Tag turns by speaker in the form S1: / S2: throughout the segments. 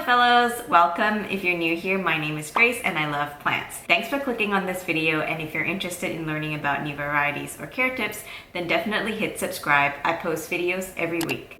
S1: fellows, welcome. If you're new here, my name is Grace and I love plants. Thanks for clicking on this video, and if you're interested in learning about new varieties or care tips, then definitely hit subscribe. I post videos every week.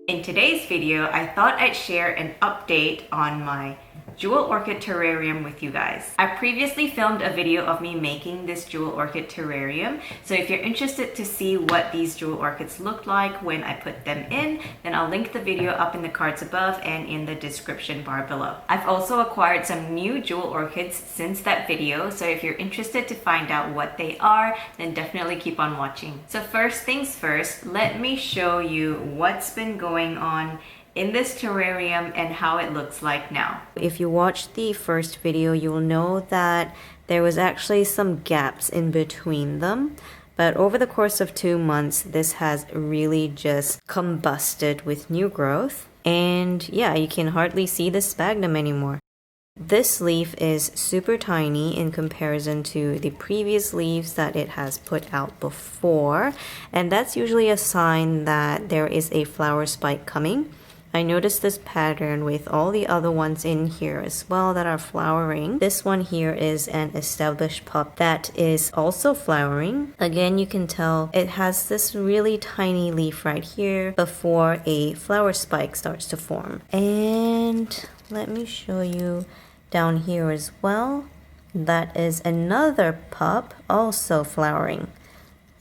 S1: In today's video, I thought I'd share an update on my Jewel Orchid Terrarium with you guys. I previously filmed a video of me making this Jewel Orchid Terrarium, so if you're interested to see what these Jewel Orchids look like when I put them in, then I'll link the video up in the cards above and in the description bar below. I've also acquired some new Jewel Orchids since that video, so if you're interested to find out what they are, then definitely keep on watching. So first things first, let me show you what's been going on in this terrarium and how it looks like now. If you watched the first video, you will know that there was actually some gaps in between them, but over the course of 2 months this has really just combusted with new growth, and yeah, you can hardly see the sphagnum anymore. This leaf is super tiny in comparison to the previous leaves that it has put out before, and that's usually a sign that there is a flower spike coming. I noticed this pattern with all the other ones in here as well that are flowering. This one here is an established pup that is also flowering. Again, you can tell it has this really tiny leaf right here before a flower spike starts to form. And let me show you down here as well. That is another pup also flowering.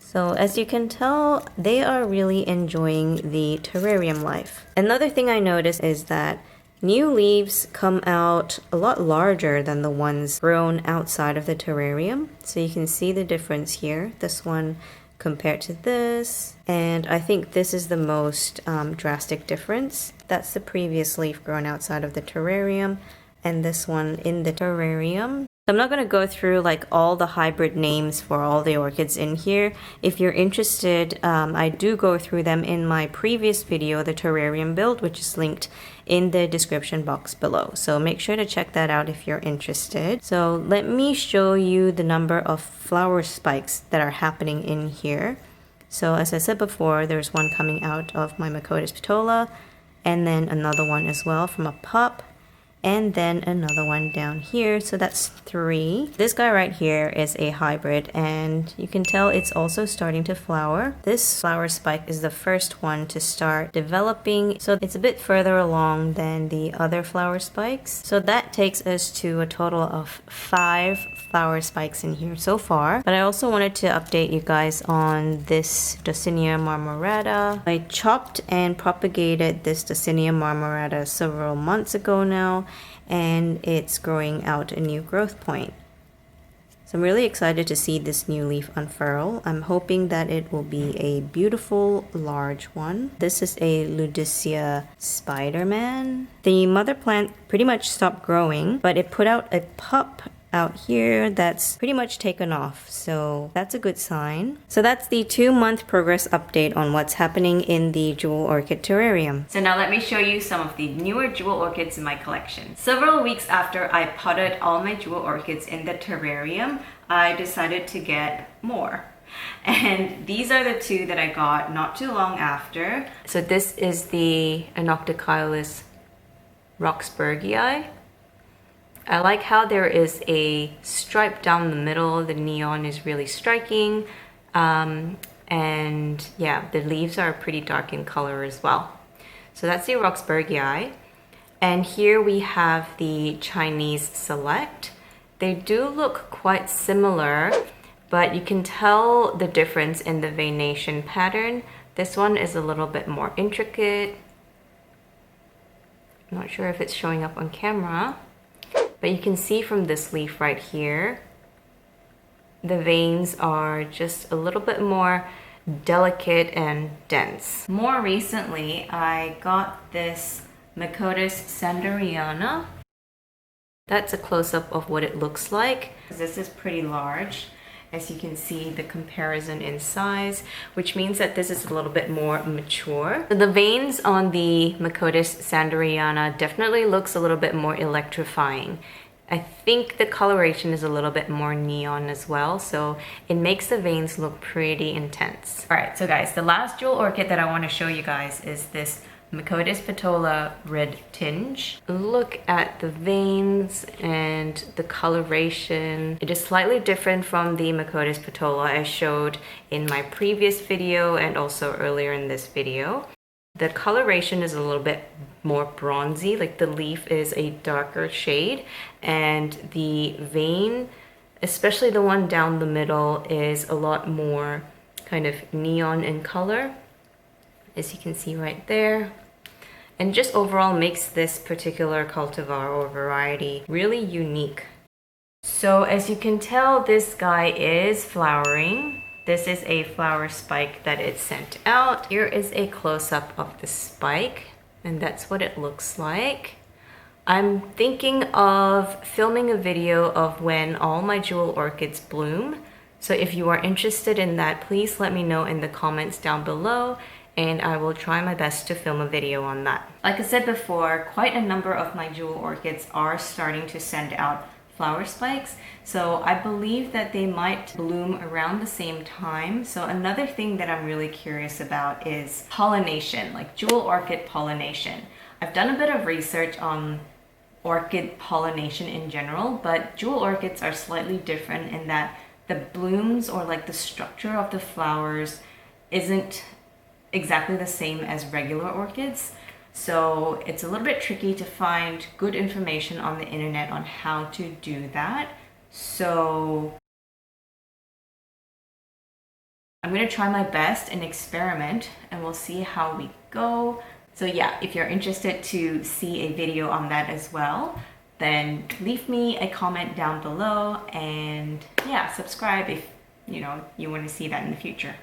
S1: So as you can tell, they are really enjoying the terrarium life. Another thing I noticed is that new leaves come out a lot larger than the ones grown outside of the terrarium. So you can see the difference here. This one compared to this. And I think this is the most drastic difference. That's the previous leaf grown outside of the terrarium, and this one in the terrarium. I'm not going to go through like all the hybrid names for all the orchids in here. If you're interested, I do go through them in my previous video, the terrarium build, which is linked in the description box below. So make sure to check that out if you're interested. So let me show you the number of flower spikes that are happening in here. So as I said before, there's one coming out of my Makotis Patola, and then another one as well from a pup, and then another one down here. So that's 3. This guy right here is a hybrid, and you can tell it's also starting to flower. This flower spike is the first one to start developing, so it's a bit further along than the other flower spikes. So that takes us to a total of 5 flower spikes in here so far. But I also wanted to update you guys on this Dosinia marmorata. I chopped and propagated this Dosinia marmorata several months ago now, and it's growing out a new growth point. So I'm really excited to see this new leaf unfurl. I'm hoping that it will be a beautiful large one. This is a Ludicea Spider-Man. The mother plant pretty much stopped growing, but it put out a pup out here that's pretty much taken off, so that's a good sign. So that's the 2-month progress update on what's happening in the Jewel Orchid Terrarium. So now let me show you some of the newer Jewel Orchids in my collection. Several weeks after I potted all my Jewel Orchids in the terrarium, I decided to get more. And these are the 2 that I got not too long after. So this is the anoectochilus roxburghii. I like how there is a stripe down the middle. The neon is really striking. And yeah, the leaves are pretty dark in color as well. So that's the roxburghii. And here we have the Chinese Select. They do look quite similar, but you can tell the difference in the veination pattern. This one is a little bit more intricate. I'm not sure if it's showing up on camera, but you can see from this leaf right here, the veins are just a little bit more delicate and dense. More recently, I got this Makotis Sandariana. That's a close-up of what it looks like. This is pretty large. As you can see, the comparison in size, which means that this is a little bit more mature. The veins on the Makotis Sandariana definitely looks a little bit more electrifying. I think the coloration is a little bit more neon as well, so it makes the veins look pretty intense. All right, so guys, the last Jewel Orchid that I want to show you guys is this Makotis Patola red tinge. Look at the veins and the coloration. It is slightly different from the Makotis Patola I showed in my previous video and also earlier in this video. The coloration is a little bit more bronzy, like the leaf is a darker shade, and the vein, especially the one down the middle, is a lot more kind of neon in color, as you can see right there. And just overall makes this particular cultivar or variety really unique. So as you can tell, this guy is flowering. This is a flower spike that it sent out. Here is a close-up of the spike, and that's what it looks like. I'm thinking of filming a video of when all my jewel orchids bloom. So if you are interested in that, please let me know in the comments down below, and I will try my best to film a video on that. Like I said before, quite a number of my jewel orchids are starting to send out flower spikes, so I believe that they might bloom around the same time. So another thing that I'm really curious about is pollination, like jewel orchid pollination. I've done a bit of research on orchid pollination in general, but jewel orchids are slightly different in that the blooms, or like the structure of the flowers, isn't exactly the same as regular orchids. So it's a little bit tricky to find good information on the internet on how to do that. So I'm going to try my best and experiment, and we'll see how we go. So yeah, if you're interested to see a video on that as well, then leave me a comment down below, and yeah, subscribe if you want to see that in the future.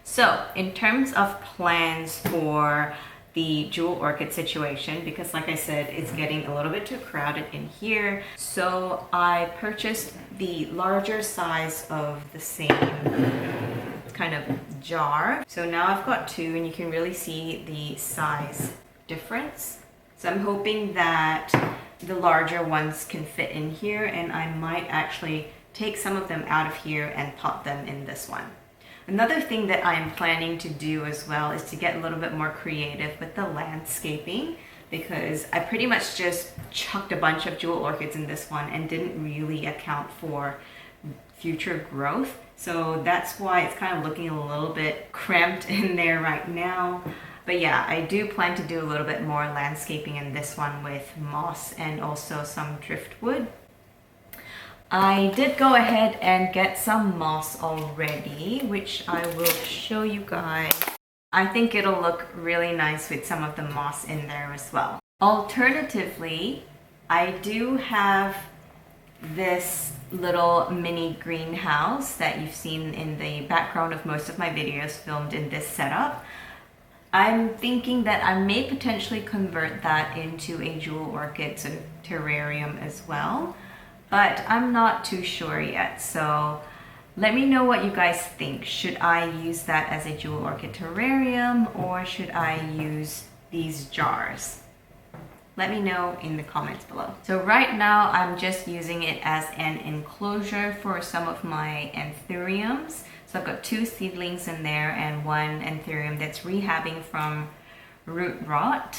S1: So in terms of plans for the jewel orchid situation, because like I said, it's getting a little bit too crowded in here, so I purchased the larger size of the same kind of jar. So now I've got two, and you can really see the size difference. So I'm hoping that the larger ones can fit in here, and I might actually take some of them out of here and pot them in this one. Another thing that I'm planning to do as well is to get a little bit more creative with the landscaping, because I pretty much just chucked a bunch of jewel orchids in this one and didn't really account for future growth. So that's why it's kind of looking a little bit cramped in there right now. But yeah, I do plan to do a little bit more landscaping in this one with moss and also some driftwood. I did go ahead and get some moss already, which I will show you guys. I think it'll look really nice with some of the moss in there as well. Alternatively, I do have this little mini greenhouse that you've seen in the background of most of my videos filmed in this setup. I'm thinking that I may potentially convert that into a jewel orchid terrarium as well, but I'm not too sure yet. So let me know what you guys think. Should I use that as a jewel orchid terrarium, or should I use these jars? Let me know in the comments below. So right now I'm just using it as an enclosure for some of my anthuriums. So I've got two seedlings in there and one anthurium that's rehabbing from root rot.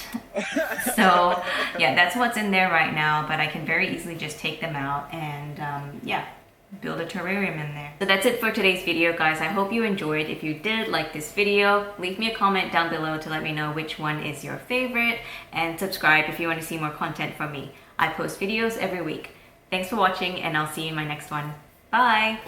S1: So yeah, that's what's in there right now, but I can very easily just take them out and yeah, build a terrarium in there. So that's it for today's video, guys. I hope you enjoyed. If you did like this video, leave me a comment down below to let me know which one is your favorite, and subscribe if you want to see more content from me. I post videos every week. Thanks for watching, and I'll see you in my next one. Bye!